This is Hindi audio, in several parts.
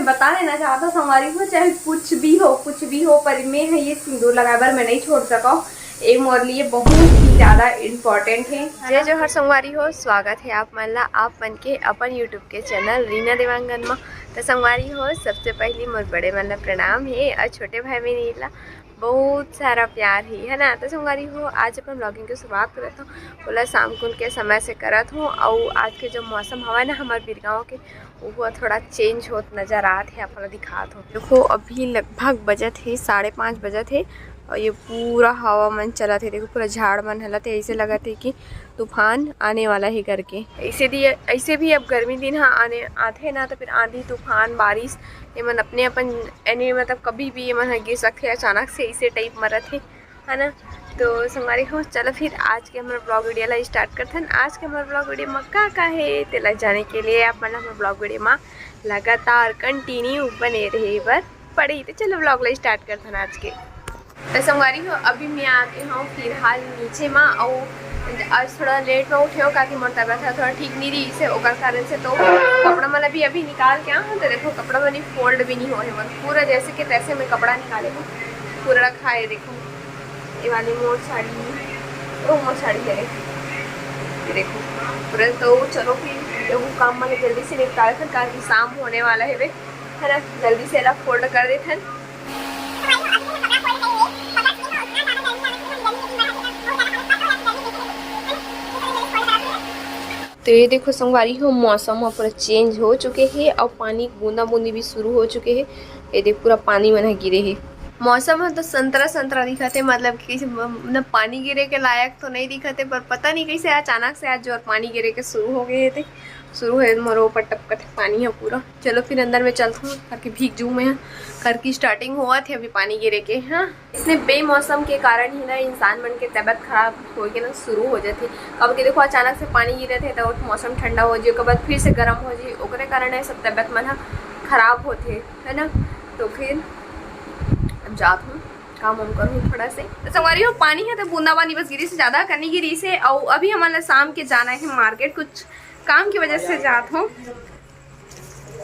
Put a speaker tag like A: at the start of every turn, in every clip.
A: मैं बता देना चाहता हूँ संगवारी हो, चाहे कुछ भी हो पर मैं है ये सिंदूर लगाकर मैं नहीं छोड़ सका हूँ। ये मोर लिए बहुत ही ज़्यादा इम्पोर्टेंट है। जय जो हर संगवारी हो, स्वागत है आप मन ला आप मन के अपन यूट्यूब के चैनल रीना देवांगन में। तो संगवारी हो, सबसे पहले मोर बड़े मन ला प्रणाम है और छोटे भाई बहन ला बहुत सारा प्यार है ना। तो संगवारी हो, आज अपन ब्लॉगिंग की शुरुआत करत हूँ, बोला शाम कुल के समय से करत हूँ। और आज के जो मौसम हवा ना हमारे बिरगांव के वो थोड़ा चेंज होत नज़र आत है, आपको दिखात हो। देखो अभी लगभग बजत है 5:30 बजत है और ये पूरा हवा मन चलत है। देखो पूरा झाड़ मन हलत है, ऐसे लगत है कि तूफान आने वाला है करके। ऐसे भी अब गर्मी दिन हाँ आने आते ना, तो फिर आंधी तूफान बारिश ये मन अपने अपन यानी मतलब कभी भी ये मन गिर सकते हैं अचानक से, ऐसे टाइप मरत है ना। तो संगवारी हो, चलो फिर आज के हमारे ब्लॉग वीडियो ला स्टार्ट करते हैं। आज के हमारे ब्लॉग वीडियो में का है तेला जाने के लिए आप मतलब हमारे ब्लॉग वीडियो में लगातार कंटिन्यू बने रहे बर पड़ी। तो चलो ब्लॉग ला स्टार्ट करते हैं आज के। तो संगवारी हो, अभी मैं आके हूँ फिलहाल नीचे में और आज थोड़ा लेट में उठे हो क्योंकि मोर तबियत है थोड़ा ठीक नहीं रही से ओकर कारण से। तो कपड़ा मतलब भी अभी निकाल के आऊँ तो देखो कपड़ा मैंने फोल्ड भी नहीं हो है, मतलब पूरा जैसे कि तैसे मैं कपड़ा निकाले हूँ पूरा रखा है। देखो ये वाली मोर साड़ी, वो मोर साड़ी है ये देखो पूरा। तो चलो फिर वो काम मैंने जल्दी से निकाले थे क्योंकि शाम होने वाला है ना, जल्दी से एला फोल्ड कर देते हैं। तो ये देखो संगवारी हो, मौसम पूरा चेंज हो चुके हैं और पानी बूंदा बूंदी भी शुरू हो चुके हैं। ये देख पूरा पानी मन गिरे है। मौसम है तो संतरा संतरा दिखते, मतलब कि मतलब पानी गिरे के लायक तो नहीं दिखते, पर पता नहीं कैसे अचानक से आज जो पानी गिरे के शुरू हो गए थे, शुरू है मरो पर टपकते पानी है पूरा। चलो फिर अंदर में चलता हूँ करके भीग जूँ मैं, घर की स्टार्टिंग हुआ थे अभी पानी गिरे के। हाँ इसने बेमौसम के कारण ही ना इंसान मन के तबियत खराब हो के ना शुरू हो जाती। कब के देखो अचानक से पानी गिरे थे तो मौसम ठंडा हो जाए, बाद फिर से गर्म हो जाए, ओकरे कारण है सब तबियत मन खराब होते है ना। तो फिर अब जात हूँ काम वाम करूँ थोड़ा से। तो संगवारी हो, पानी है तो बूंदाबांदी बस गिरी से ज़्यादा करनी गिरी से। और अभी हमारा शाम के जाना है मार्केट, कुछ काम की वजह से जात हूँ।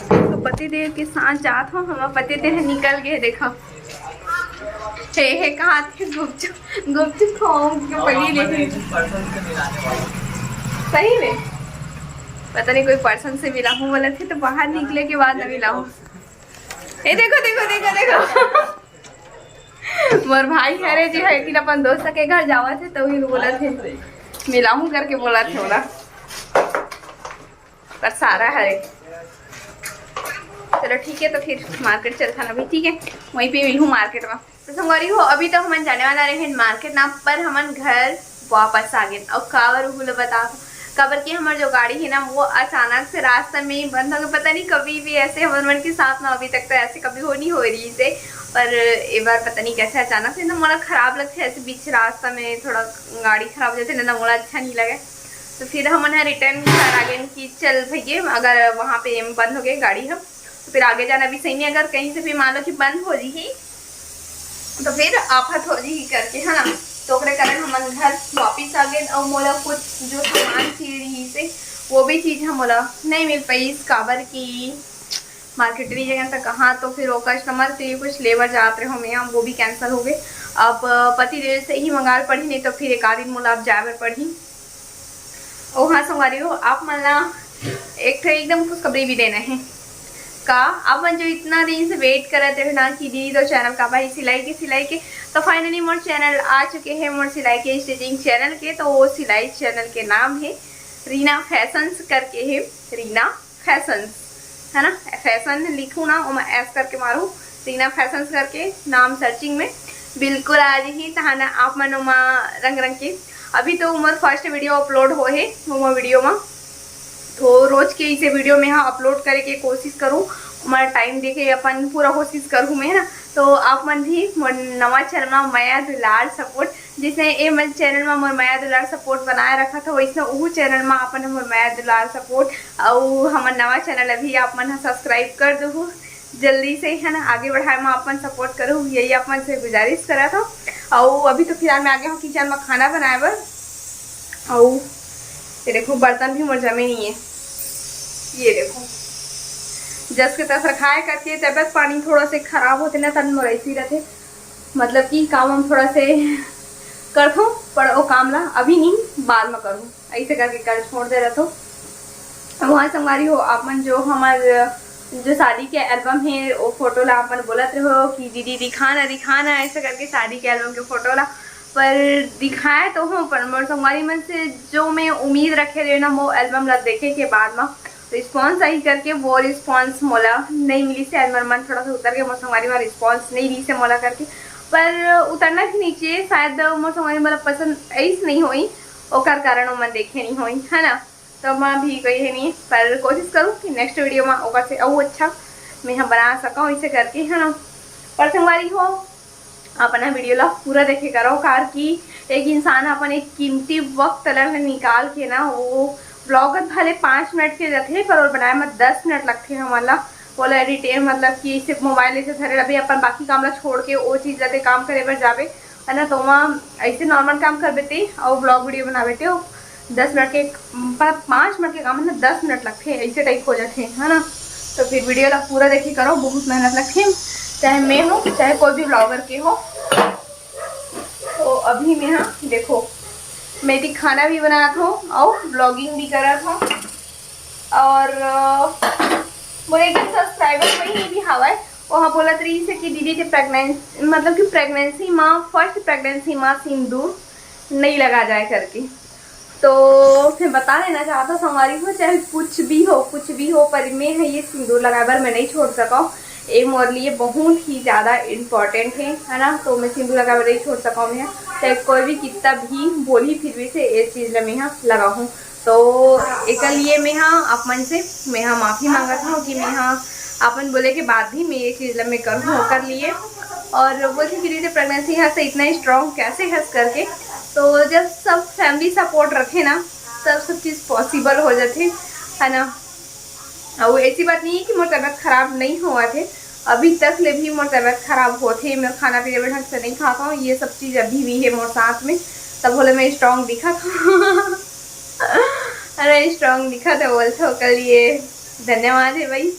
A: तो पति देव के साथ जात हूँ, हमारा पति देव निकल गए। देखो हे कहा थे गुपचुप पड़ी लेकिन सही में पता नहीं कोई पर्सन से मिला हूँ बोले थे, तो बाहर निकले के बाद न मिला हूँ। ये देखो देखो देखो देखो मोर भाई हरे जी है कि अपन दोस्त के घर जावा थे तो ही बोला थे मिला हूँ करके बोला थे बोला पर सारा हरे। चलो ठीक है, तो फिर मार्केट चलता ना भी, ठीक है वहीं पे हुई हूँ मार्केट में। तो संगवारी हो, अभी तो हम जाने वाला रहे मार्केट ना, पर हम घर वापस आ गए। और कावर बोले बता कबर की हमारी जो गाड़ी है ना वो अचानक से रास्ते में ही बंद हो गई। पता नहीं कभी भी ऐसे हमारे मन के साथ ना, अभी तक तो ऐसे कभी हो नहीं हो रही से, पर एक बार पता नहीं कैसे अचानक से ना मोला खराब लगता है। ऐसे बीच रास्ता में थोड़ा गाड़ी खराब हो जाती है ना, मोला अच्छा नहीं लगे। तो फिर हम रिटर्न कर आ गए कि चल भैया अगर वहाँ पे बंद हो गई गाड़ी हम तो फिर आगे जाना भी सही नहीं। अगर कहीं से भी मान लो कि बंद हो रही तो फिर आफत हो रही करके है ना। तो कारण हम घर वापिस आ गए और मोला कुछ जो सामान चाहिए रही से वो भी चीज़ हम मोला नहीं मिल पाई काबर की मार्केट रही जगह तक कहाँ। तो फिर वो कस्टमर से कुछ लेबर जाते रहे हो मैं, वो भी कैंसिल हो गए। अब पति देव से ही मंगा पड़ी, नहीं तो फिर एक आध दिन मोला आप जावर पड़ी। और हाँ संगवारी हो, आप मला एक एकदम खुशखबरी भी देना है का। अब जो इतना दिन से वेट कर रहे थे ना कि दीदी तो चैनल का भाई सिलाई के तो फाइनली मोर चैनल आ चुके हैं, मोर सिलाई के स्टिचिंग चैनल के। तो वो सिलाई चैनल के नाम है रीना फैशंस करके है, रीना फैशंस है ना। फैशन लिखूँ ना और मैं ऐस करके मारूँ रीना फैशंस करके नाम सर्चिंग में बिल्कुल आ रही है ना। आप मनो रंग रंग के अभी तो उमर फर्स्ट वीडियो अपलोड हो है वो वीडियो में, तो रोज के इसे वीडियो में हाँ अपलोड करे के कोशिश करूँ, हमारा टाइम देखे अपन पूरा कोशिश करूँ मैं ना। तो आप मन भी नवा चैनल में माया दुलार सपोर्ट, जिसने ये मन चैनल में मोर माया दुलार सपोर्ट बनाए रखा था, वैसे वो चैनल में अपन मोर माया दुलार सपोर्ट और हमारा नवा चैनल अभी आप मन सब्सक्राइब कर दो जल्दी से है ना। आगे बढ़ाए में अपन सपोर्ट करूँ, यही अपन से गुजारिश करा था। और अभी तो फिलहाल मैं आगे हूँ किचन में खाना बनाए बर। और ये देखो बर्तन भी मोर जमे नहीं है, ये देखो जस के तस रखाए करके तबियत पानी थोड़ा से खराब होते ना तन मोर ऐसी रहते, मतलब कि काम हम थोड़ा से करथो पर वो काम ला अभी नहीं बाद में करूँ ऐसे करके कर छोड़ दे रहा। वहाँ संगवारी हो आपन जो हमार जो शादी के एल्बम है वो फोटो ला अपन बोलत रहो कि दीदी दिखाना ऐसे करके शादी के एल्बम के फोटो ला, पर दिखाए तो हूँ पर मोर संगवारी मन से जो मैं उम्मीद रखे रहे ना वो एल्बम ला देखे के बाद में रिस्पॉन्स आई करके वो रिस्पॉन्स मोला नहीं मिली से मोर मन थोड़ा सा उतर के मोर संगवारी में रिस्पॉन्स नहीं दी से मोला करके, पर उतरना भी नीचे शायद मोर संगवारी मतलब पसंद ऐसे नहीं हुई ओकर कारण मन देखे नहीं हुई है ना। तो मैं भी कही है नहीं पर कोशिश करूँ कि नेक्स्ट वीडियो में ओकर से और अच्छा मैं बना सकूँ इसे करके है ना। पर संगवारी हो अपना वीडियो ला पूरा देखे करो कार की एक इंसान अपन एक कीमती वक्त ला निकाल के ना वो ब्लॉगर भले 5 मिनट के रहते पर और बनाए में 10 मिनट लगते हैं हमारा बोला एडिट मतलब कि सिर्फ मोबाइल से धरे रहे अपन बाकी काम ला छोड़ के वो चीज़ रहते काम करे बर जावे है ना। तो वहाँ ऐसे नॉर्मल काम कर बेते और ब्लॉग वीडियो बना बेते हो 10 मिनट के 5 मिनट के काम है ना 10 मिनट लगते हैं ऐसे टाइप हो जाते हैं है ना। तो फिर वीडियो ला पूरा देखी करो, बहुत मेहनत लगती है चाहे मैं हूँ चाहे कोई भी ब्लॉगर के हो। तो अभी मैं हाँ देखो मैं भी खाना भी बनाया था और ब्लॉगिंग भी करा था और मोरे एक सब्सक्राइबर वही भी हवा है वहाँ बोला रही से कि दीदी के प्रेगनेंसी मतलब कि प्रेगनेंसी माँ फर्स्ट प्रेगनेंसी माँ सिंदूर नहीं लगा जाए करके। तो फिर बता देना चाहता हमारी हो चाहे कुछ भी हो पर मैं है ये सिंदूर लगाए मैं नहीं छोड़ सका, ये मोर लिए बहुत ही ज़्यादा इम्पोर्टेंट है ना। तो मैं सिंदूर लगाए नहीं छोड़ सका मैं चाहे कोई भी कितना भी बोली फिर भी से ये चीज़ मैं यहाँ लगा हूँ। तो एक लिए मैं हाँ अपन से मैं हाँ माफ़ी मांगा था कि मैं हाँ अपन बोले के बाद भी मैं ये चीज़ मैं करूँ कर लिए और बोलती कि दीदी प्रेगनेंसी यहाँ से इतना स्ट्रॉन्ग कैसे हंस करके। तो जब सब फैमिली सपोर्ट रखे ना तब सब चीज़ पॉसिबल हो जाते है ना। और ऐसी बात नहीं है कि मोर तबियत खराब नहीं हुआ थे, अभी तक ले भी मोर तबियत खराब होते मैं खाना पीने ढंग से नहीं खाता हूँ, ये सब चीज़ अभी भी है मोर साथ में। तब बोले मैं स्ट्रॉन्ग दिखा था अरे स्ट्रॉन्ग दिखा था बोलते कल लिए धन्यवाद है भाई।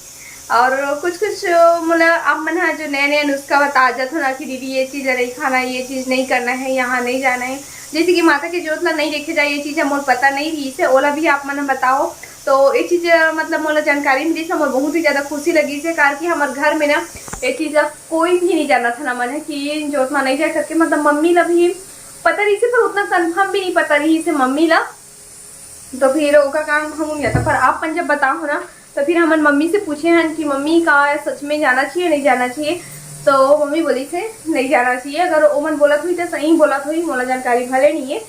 A: और कुछ मतलब आप मन जो नया नुस्खा बता जाते हो ना कि दीदी ये चीज़ नहीं खाना ये चीज़ नहीं करना है यहाँ नहीं जाना है, जैसे कि माता की जोत ला नहीं देखे जाए ये चीज़ मोर पता नहीं रही से ओला भी आप मन बताओ। तो ये चीज़ मतलब मोला जानकारी मिली से मोर बहुत ही ज़्यादा खुशी लगी से कार कि हमारे घर में ना ये चीज़ कोई भी नहीं जाना था ना मन है कि जोत में नहीं जा करके मतलब मम्मी ला भी पता रही से पर उतना कन्फर्म भी नहीं पता रही से मम्मी ला। तो फिर ओका काम हम जाता पर आप जब बताओ ना तो फिर हमारे मम्मी से पूछे हैं कि मम्मी का सच में जाना चाहिए नहीं जाना चाहिए। तो मम्मी बोली से नहीं जाना चाहिए, अगर ओमन बोला हुई तो सही बोला हुई मोला जानकारी भले नहीं है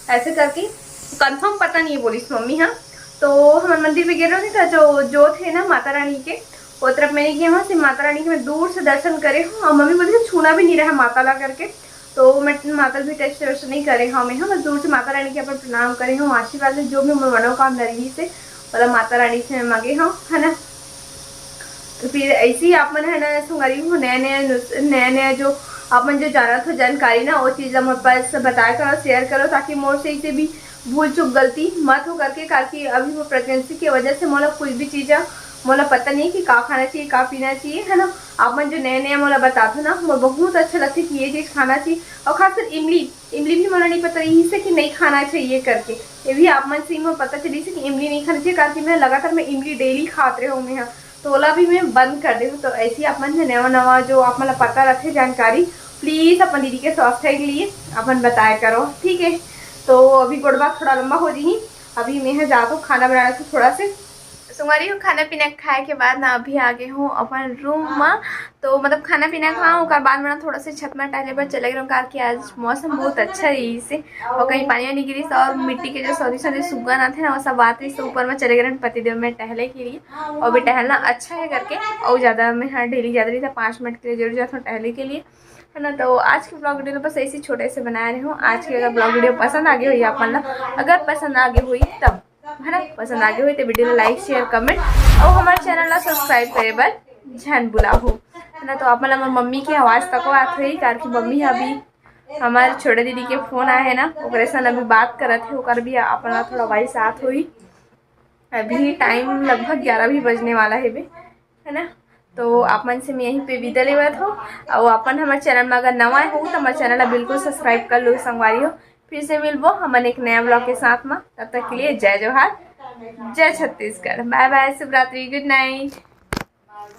A: ऐसे करके कंफर्म पता नहीं है बोली मम्मी। हाँ तो हमारे मंदिर में गिर रहे था जो थे ना माता रानी के वो तरफ मैंने किया वहाँ से माता रानी के मैं दूर से दर्शन करे हूँ और मम्मी बोली से छूना भी नहीं रहा माता ला करके। तो मैं माता भी टेस्ट वेस्ट नहीं करे हाँ मैं हाँ बस दूर से माता रानी के अपन प्रणाम करे हूँ आशीर्वाद जो भी मनोकामना रही से मतलब माता रानी से मांगे हाँ है ना। तो फिर ऐसे ही आप मन है ना सुंगारी हो नया जो आप मन जो जाना था जानकारी ना वो चीज़ मेरे पास बताया करो शेयर करो ताकि मोर से इसे भी भूल चुक गलती मत हो करके ताकि अभी वो प्रेगनेंसी की वजह से मोला कुछ भी चीज़ मोला पता नहीं कि का खाना चाहिए का पीना चाहिए है ना। आप मन जो नया मोला बताते ना मुझे बहुत अच्छा लगता है कि ये चीज़ खाना चाहिए और खासकर इमली भी मोला नहीं पता रही से कि नहीं खाना चाहिए करके, ये भी आप मन से मुझे पता चली से कि इमली नहीं खाना चाहिए कारण मैं लगातार मैं इमली डेली खाते रहे हूँ मैं तो ओला भी मैं बंद कर दे। तो ऐसे ही आप मन नवा जो आप मतलब पता रखे जानकारी प्लीज़ अपन दीदी के स्वास्थ्य के लिए अपन बताया करो ठीक है। तो अभी गुड़बा थोड़ा लंबा हो जाही, अभी मैं जाता हूँ खाना बनाना था थोड़ा से सुंगारी हूँ खाना पीना खाए के बाद ना अभी आ गए हूँ अपन रूम में। तो मतलब खाना पीना खाऊँ उसके बाद में थोड़ा से छत में टहले पर चले गए कार कि आज मौसम बहुत अच्छा रही से और कहीं पानी वानी गिरी और मिट्टी के जो सौदी सुगन आते ना वो सब बात रही तो ऊपर में चले गए पतिदेव में टहले के लिए और भी टहलना अच्छा है करके और ज़्यादा मैं हाँ डेली ज़्यादा रही था 5 मिनट के लिए जरूर जाता हूँ टहले के लिए है ना। तो आज के ब्लॉग वीडियो बस ऐसे छोटे से बना रही हूँ। आज की अगर ब्लॉग वीडियो पसंद आ गई हुई आप अगर पसंद आ गई हुई तब है ना पसंद आ गई हुई तो वीडियो लाइक शेयर कमेंट और हमारे चैनल ला सब्सक्राइब करे बर झन बुलाहो है ना। तो आप मतलब मम्मी की आवाज़ तक आत हुई कार की मम्मी अभी हमारे छोटे दीदी के फोन आए है ना ओकरे सन अभी बात करत है ओकर भी अपना थोड़ा वही साथ हुई। अभी टाइम लगभग 11 भी बजने वाला है बे है ना। तो आप मन से मैं यहीं पे विदा लेवत हो और अपन हमारे चैनल में अगर नवा हो तो हमारे चैनल ला बिल्कुल सब्सक्राइब कर लो संगवारी हो। फिर से मिलबो हमन एक नया ब्लॉग के साथ में, तब तक के लिए जय जोहार, जय छत्तीसगढ़, बाय बाय, शुभ रात्रि, गुड नाइट।